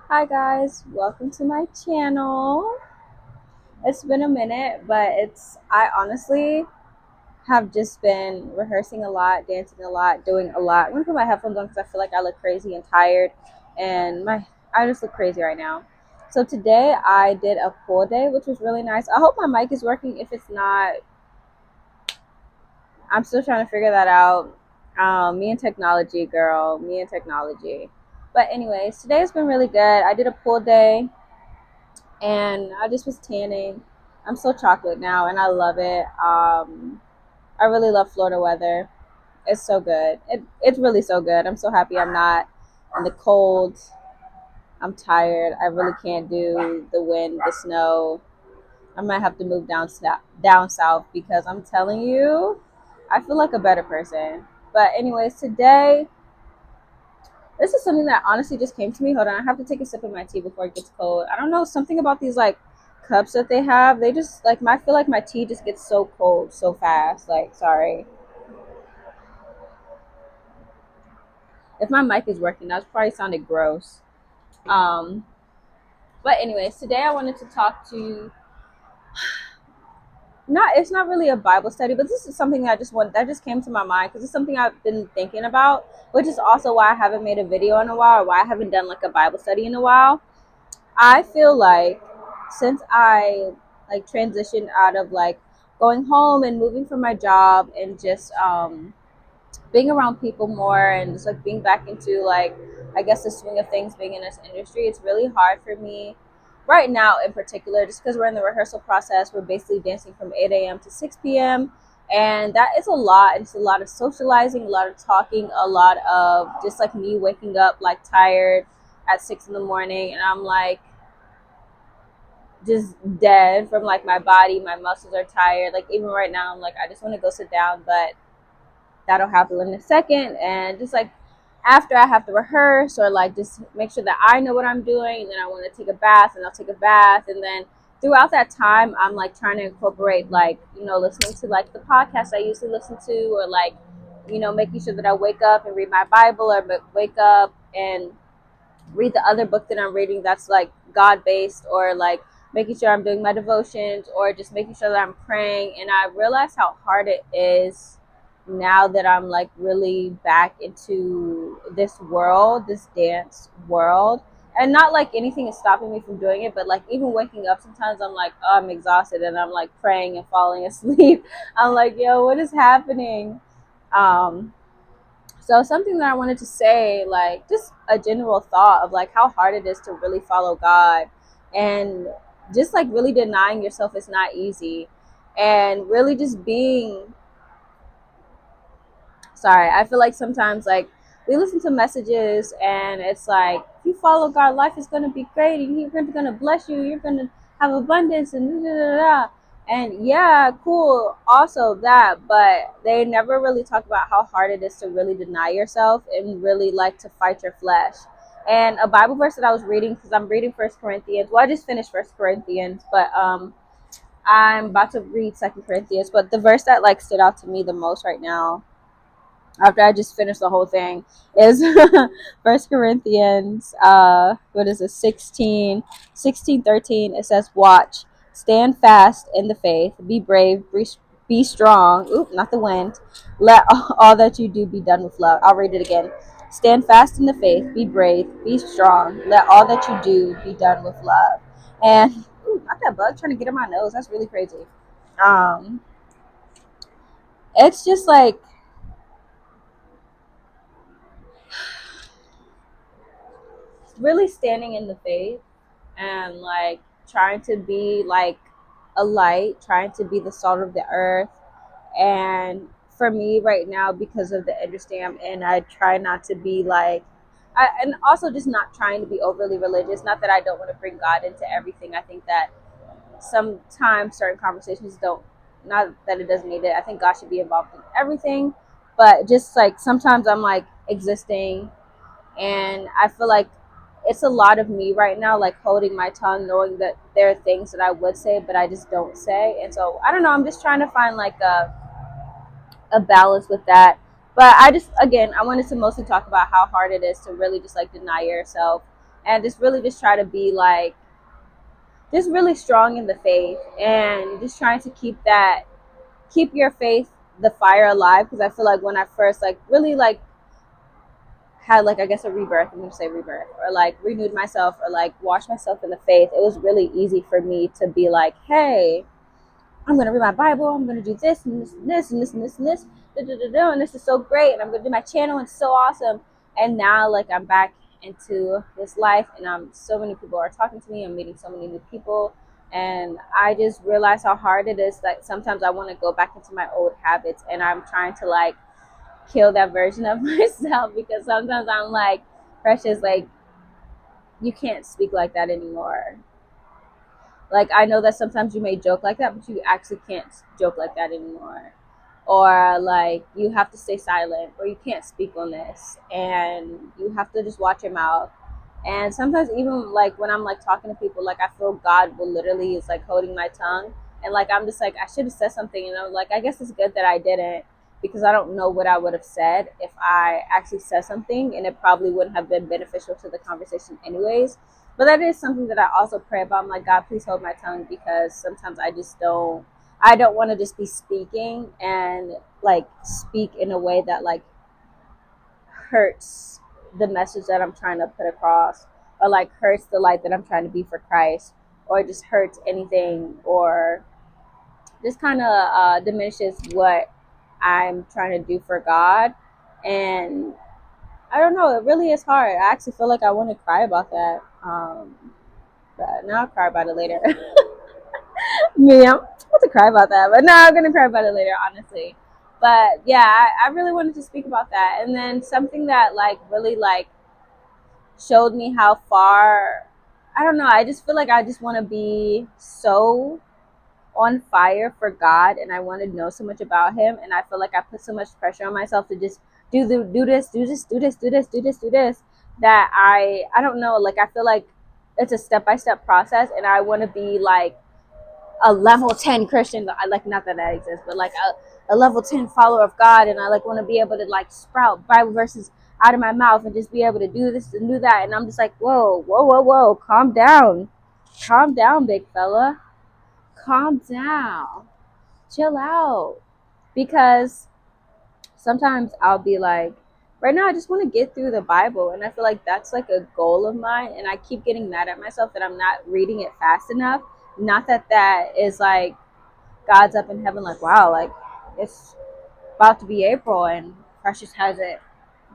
Hi guys, welcome to my channel. It's been a minute, but I honestly have just been rehearsing a lot, dancing a lot, doing a lot. I'm gonna put my headphones on because I feel like I look crazy and tired, and my I just look crazy right now. So today I did a pool day, which was really nice. I hope my mic is working. If it's not, I'm still trying to figure that out. Me and technology, girl. Me and technology. But anyways, today has been really good. I did a pool day and I just was tanning. I'm so chocolate now, and I love it. I really love Florida weather. It's so good. It's really so good. I'm so happy I'm not in the cold. I'm tired. I really can't do the wind, the snow. I might have to move down south because I'm telling you, I feel like a better person. But anyways, today this is something that honestly just came to me. Hold on, I have to take a sip of my tea before it gets cold. I don't know, something about these like cups that they have. They just like I feel like my tea just gets so cold so fast. Like, sorry. If my mic is working, that probably sounded gross. Um, but anyways, today I wanted to talk to you. Not it's not really a Bible study, but this is something that just came to my mind because it's something I've been thinking about, which is also why I haven't made a video in a while, or why I haven't done like a Bible study in a while. I feel like since I like transitioned out of like going home and moving from my job and just being around people more and just like being back into like I guess the swing of things being in this industry, it's really hard for me right now in particular just because we're in the rehearsal process. We're basically dancing from 8 a.m. to 6 p.m. and that is a lot. It's a lot of socializing, a lot of talking, a lot of just like me waking up like tired at 6 in the morning, and I'm like just dead from like my body. My muscles are tired. Like even right now, I'm like I just want to go sit down, but that'll happen in a second. And just like after I have to rehearse or like just make sure that I know what I'm doing, and then I want to take a bath, and I'll take a bath, and then throughout that time, I'm like trying to incorporate like listening to like the podcast I usually listen to, or like making sure that I wake up and read my Bible, or wake up and read the other book that I'm reading that's like God based, or like making sure I'm doing my devotions, or just making sure that I'm praying. And I realize how hard it is now that I'm like really back into this world, this dance world. And not like anything is stopping me from doing it, but like even waking up sometimes I'm like, oh, I'm exhausted, and I'm like praying and falling asleep. I'm like, yo, what is happening? Um, so something that I wanted to say, like just a general thought of like how hard it is to really follow God, and just like really denying yourself is not easy, and really just being sorry. I feel like sometimes like we listen to messages and it's like if you follow God, life is gonna be great, and He's gonna bless you. You're gonna have abundance and da, da, da, da. And yeah, cool. Also that, but they never really talk about how hard it is to really deny yourself and really like to fight your flesh. And a Bible verse that I was reading, because I'm reading First Corinthians. Well, I just finished First Corinthians, but I'm about to read Second Corinthians. But the verse that like stood out to me the most right now after I just finished the whole thing is First Corinthians what is it 16:13. It says, watch, stand fast in the faith, be brave, be strong. Oop, not the wind. Let all that you do be done with love. I'll read it again. Stand fast in the faith, be brave, be strong, let all that you do be done with love. And not that bug trying to get in my nose, that's really crazy. um it's just like really standing in the faith and like trying to be like a light, trying to be the salt of the earth. And for me right now, because of the industry I'm in, I try not to be like, and also just not trying to be overly religious. Not that I don't want to bring God into everything. I think that sometimes certain conversations don't, not that it doesn't need it. I think God should be involved in everything. But just like sometimes I'm like existing, and I feel like it's a lot of me right now, like holding my tongue, knowing that there are things that I would say but I just don't say. And so I don't know, I'm just trying to find like a balance with that. But I just, again, I wanted to mostly talk about how hard it is to really just like deny yourself and just really just try to be like just really strong in the faith, and just trying to keep your faith, the fire alive. Because I feel like when I first like really like had like I guess a rebirth, I'm gonna say rebirth, or like renewed myself, or like washed myself in the faith, it was really easy for me to be like, hey, I'm gonna read my Bible, I'm gonna do this and this and this and this and this and this, and this is so great, and I'm gonna do my channel, and it's so awesome. And now like I'm back into this life, and so many people are talking to me, I'm meeting so many new people, and I just realize how hard it is. Like sometimes I want to go back into my old habits, and I'm trying to like kill that version of myself, because sometimes I'm like, Precious, like you can't speak like that anymore. Like I know that sometimes you may joke like that, but you actually can't joke like that anymore. Or like you have to stay silent, or you can't speak on this, and you have to just watch your mouth. And sometimes even like when I'm like talking to people, like I feel God will literally is like holding my tongue, and like I'm just like I should have said something, and I'm like I guess it's good that I didn't, because I don't know what I would have said if I actually said something, and it probably wouldn't have been beneficial to the conversation anyways. But that is something that I also pray about. I'm like, God, please hold my tongue, because sometimes I don't want to just be speaking and like speak in a way that like hurts the message that I'm trying to put across, or like hurts the light that I'm trying to be for Christ, or just hurts anything, or just kind of diminishes what I'm trying to do for God. And I don't know, it really is hard. I actually feel like I want to cry about that. But now I'll cry about it later. Me, I'm about to cry about that, but no, I'm gonna cry about it later, honestly. But yeah, I really wanted to speak about that. And then something that like really like showed me how far, I don't know, I just feel like I just want to be so on fire for God, and I want to know so much about him, and I feel like I put so much pressure on myself to just do this, that I don't know, like I feel like it's a step-by-step process, and I want to be like a level 10 Christian. I like, not that that exists, but like a level 10 follower of God, and I like want to be able to like sprout Bible verses out of my mouth and just be able to do this and do that. And I'm just like, whoa, calm down, big fella, calm down, chill out. Because sometimes I'll be like, right now I just want to get through the Bible, and I feel like that's like a goal of mine, and I keep getting mad at myself that I'm not reading it fast enough. Not that that is like God's up in heaven like, wow, like it's about to be April and Precious hasn't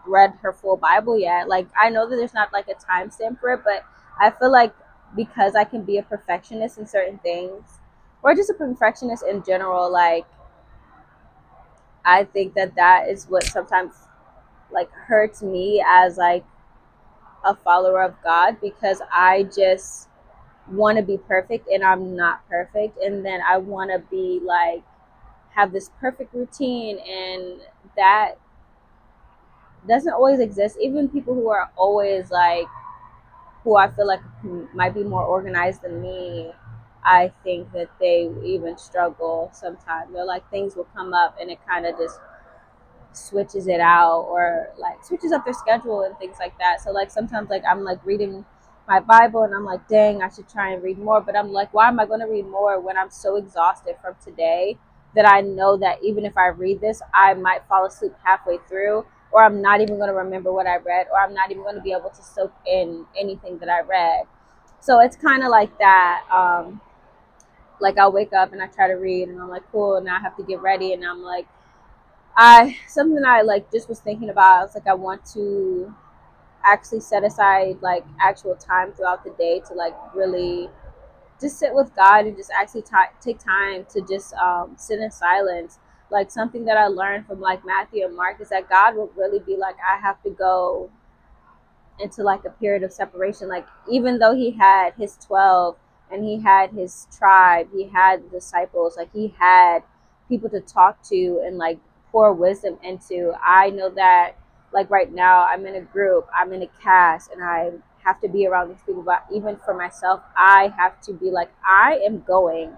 read her full Bible yet. Like I know that there's not like a timestamp for it, but I feel like because I can be a perfectionist in certain things, or just a perfectionist in general, like I think that that is what sometimes like hurts me as like a follower of God, because I just want to be perfect and I'm not perfect, and then I want to be like have this perfect routine, and that doesn't always exist. Even people who are always like, who I feel like might be more organized than me, I think that they even struggle sometimes. They're like, things will come up and it kind of just switches it out, or like switches up their schedule and things like that. So like sometimes like I'm like reading my Bible and I'm like, dang, I should try and read more. But I'm like, why am I going to read more when I'm so exhausted from today that I know that even if I read this, I might fall asleep halfway through, or I'm not even going to remember what I read, or I'm not even going to be able to soak in anything that I read. So it's kind of like that. Like I'll wake up and I try to read, and I'm like, cool, and now I have to get ready, and I'm like, I something I like just was thinking about. I was like, I want to actually set aside like actual time throughout the day to like really just sit with God, and just actually take time to just sit in silence. Like something that I learned from like Matthew and Mark is that God will really be like, I have to go into like a period of separation. Like even though he had his 12 and he had his tribe, he had disciples, like he had people to talk to and like pour wisdom into. I know that like right now I'm in a group, I'm in a cast, and I have to be around these people. But even for myself, I have to be like, I am going.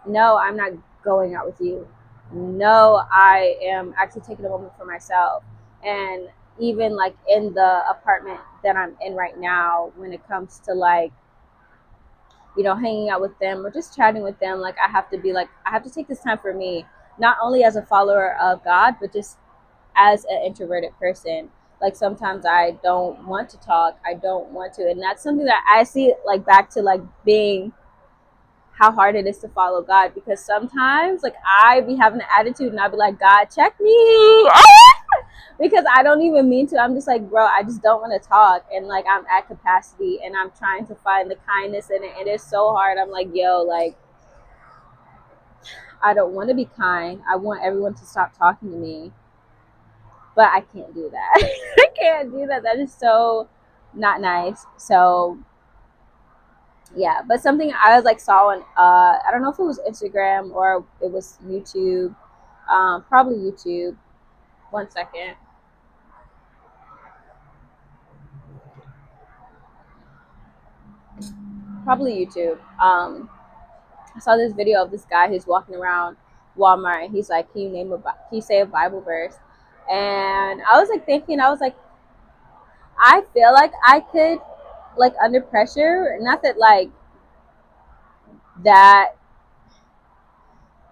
No, I'm not going out with you. No, I am actually taking a moment for myself. And even like in the apartment that I'm in right now, when it comes to like, hanging out with them or just chatting with them, like I have to be like, I have to take this time for me, not only as a follower of God, but just as an introverted person. Like sometimes I don't want to talk, I don't want to, and that's something that I see like back to like being how hard it is to follow God, because sometimes like I be having an attitude and I'll be like, God, check me. Because I don't even mean to. I'm just like, bro, I just don't want to talk, and like I'm at capacity and I'm trying to find the kindness in it, and it's so hard. I'm like, yo, like I don't want to be kind. I want everyone to stop talking to me, but I can't do that. I can't do that. That is so not nice. So yeah, but something I was like saw on I don't know if it was Instagram or it was YouTube, probably YouTube. 1 second. Probably YouTube. I saw this video of this guy who's walking around Walmart and he's like, can you say a Bible verse? And I was like thinking, I was like, I feel like I could, like under pressure, not that like that,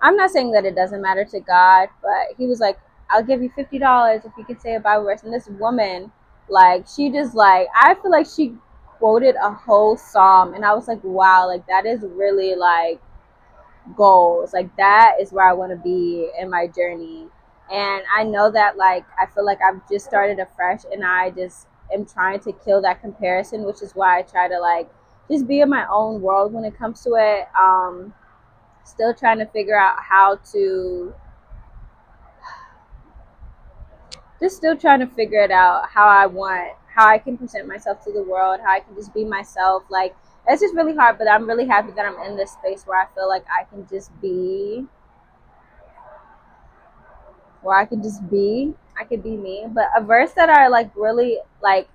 I'm not saying that it doesn't matter to God, but he was like, I'll give you $50 if you can say a Bible verse. And this woman, like, she just like, I feel like she quoted a whole psalm, and I was like, wow, like that is really like goals. Like that is where I want to be in my journey. And I know that like I feel like I've just started afresh, and I just am trying to kill that comparison, which is why I try to like just be in my own world when it comes to it. Still trying to figure out how to just still trying to figure it out how I can present myself to the world, how I can just be myself. Like it's just really hard, but I'm really happy that I'm in this space where I feel like I could be me. But a verse that I like really like,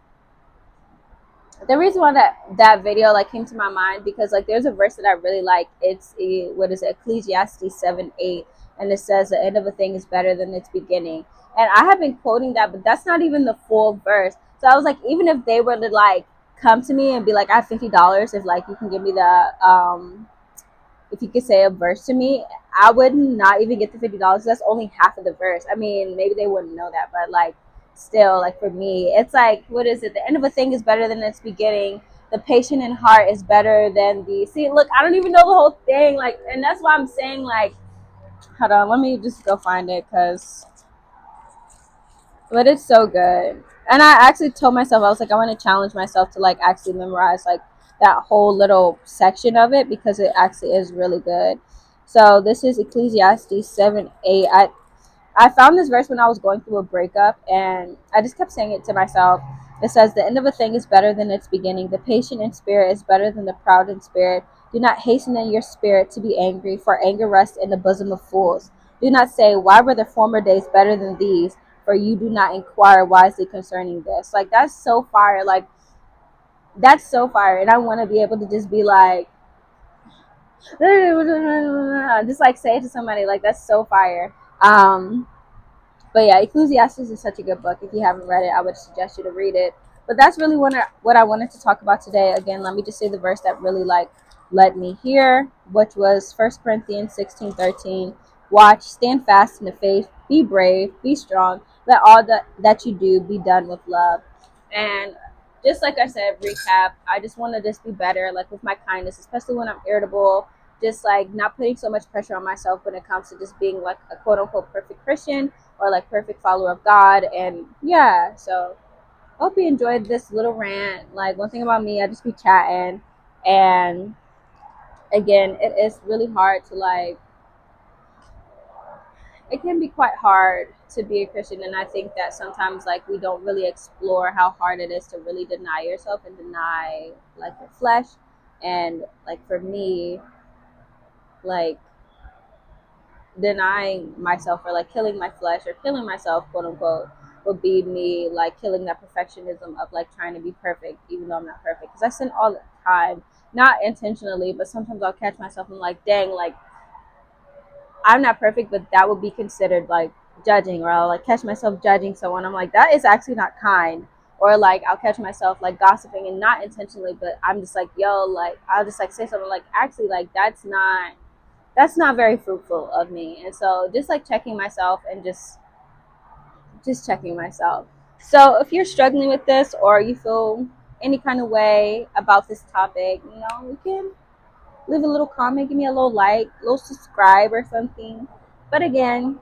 the reason why that video like came to my mind, because like there's a verse that I really like. It's what is it, Ecclesiastes 7:8, and it says the end of a thing is better than its beginning. And I have been quoting that, but that's not even the full verse. So I was like, even if they were to like come to me and be like, I have $50 if like you can give me the if you could say a verse to me, I would not even get the $50. That's only half of the verse. I mean, maybe they wouldn't know that, but like still, like for me, it's like, what is it? The end of a thing is better than its beginning. The patient in heart is better than the see. Look, I don't even know the whole thing. Like, and that's why I'm saying like, hold on, let me just go find it, because but it's so good. And I actually told myself, I was like, I want to challenge myself to like actually memorize like that whole little section of it, because it actually is really good. So this is Ecclesiastes 7:8. I found this verse when I was going through a breakup, and I just kept saying it to myself. It says, the end of a thing is better than its beginning. The patient in spirit is better than the proud in spirit. Do not hasten in your spirit to be angry, for anger rests in the bosom of fools. Do not say, why were the former days better than these? For you do not inquire wisely concerning this. Like, that's so fire. Like, that's so fire. And I want to be able to just be like, just like say it to somebody. Like, that's so fire. But yeah, Ecclesiastes is such a good book. If you haven't read it, I would suggest you to read it. But that's really what I wanted to talk about today. Again, let me just say the verse that really like led me here, which was 1 Corinthians 16:13. Watch, stand fast in the faith, be brave, be strong. Let all that you do be done with love. And just like I said, recap, I just want to just be better, like with my kindness, especially when I'm irritable. Just like not putting so much pressure on myself when it comes to just being like a quote unquote perfect Christian or like perfect follower of God. And yeah, so I hope you enjoyed this little rant. Like one thing about me, I just be chatting, and again, it is really hard to like, it can be quite hard to be a Christian, and I think that sometimes like we don't really explore how hard it is to really deny yourself and deny like your flesh. And like for me, like denying myself or like killing my flesh or killing myself, quote unquote, would be me like killing that perfectionism of like trying to be perfect, even though I'm not perfect. Because I sin all the time, not intentionally, but sometimes I'll catch myself and like, dang, like I'm not perfect, but that would be considered like judging, or I'll like catch myself judging someone. I'm like, that is actually not kind. Or like I'll catch myself like gossiping and not intentionally, but I'm just like, yo, like I'll just like say something like, actually, like that's not very fruitful of me. And so just like checking myself and just checking myself. So if you're struggling with this or you feel any kind of way about this topic, you can leave a little comment, give me a little like, a little subscribe or something. But again,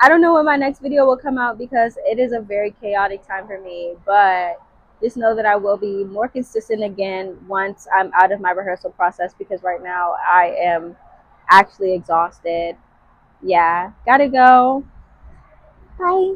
I don't know when my next video will come out because it is a very chaotic time for me, but just know that I will be more consistent again once I'm out of my rehearsal process, because right now I am actually exhausted. Yeah, gotta go. Bye.